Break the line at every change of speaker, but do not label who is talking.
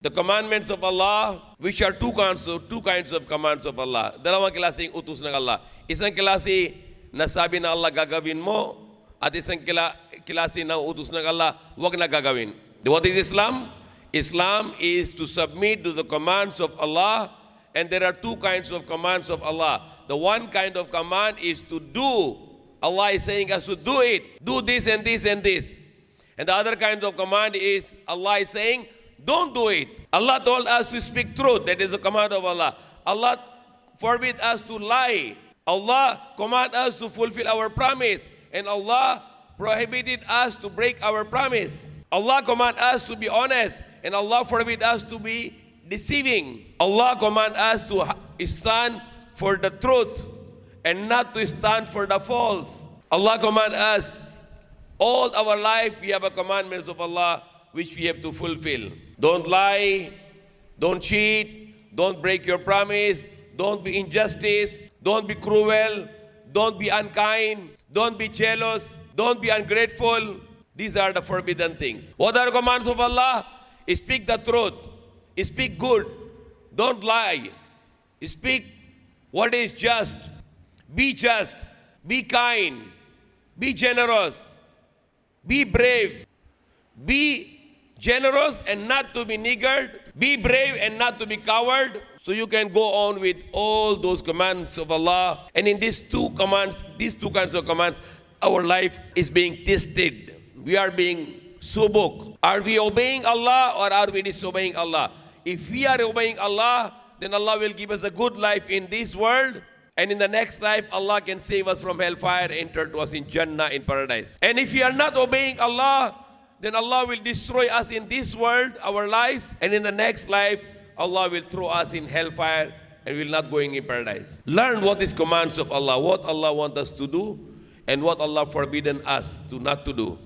The commandments of Allah, which are two kinds of commands of Allah. Dalawang klaseng utos ng Allah. Isang klase na sabi na Allah gagawin mo, at isang klase ng utos ng Allah, wag na gagawin. What is Islam? Islam is to submit to the commands of Allah, and there are two kinds of commands of Allah. The one kind of command is to do. Allah is saying us to do it. Do this and this and this. And the other kind of command is Allah is saying, don't do it. Allah told us to speak truth. That is a command of Allah. Allah forbid us to lie. Allah command us to fulfill our promise. And Allah prohibited us to break our promise. Allah command us to be honest. And Allah forbid us to be deceiving. Allah command us to stand for the truth and not to stand for the false. Allah command us, all our life we have a commandments of Allah which we have to fulfill. Don't lie, don't cheat, don't break your promise, don't be injustice, don't be cruel, don't be unkind, don't be jealous, don't be ungrateful. These are the forbidden things. What are the commands of Allah? Speak the truth, speak good, don't lie, speak what is just, be kind, be generous, be brave, be generous and not to be niggard, be brave and not to be coward. So you can go on with all those commands of Allah. And in these two kinds of commands, our life is being tested. We are being subuk. Are we obeying Allah or are we disobeying Allah? If we are obeying Allah, then Allah will give us a good life in this world. And in the next life, Allah can save us from hellfire and enter to us in Jannah, in paradise. And if we are not obeying Allah, then Allah will destroy us in this world, our life. And in the next life, Allah will throw us in hellfire and will not going in paradise. Learn what is commands of Allah, what Allah wants us to do, and what Allah forbidden us to not to do.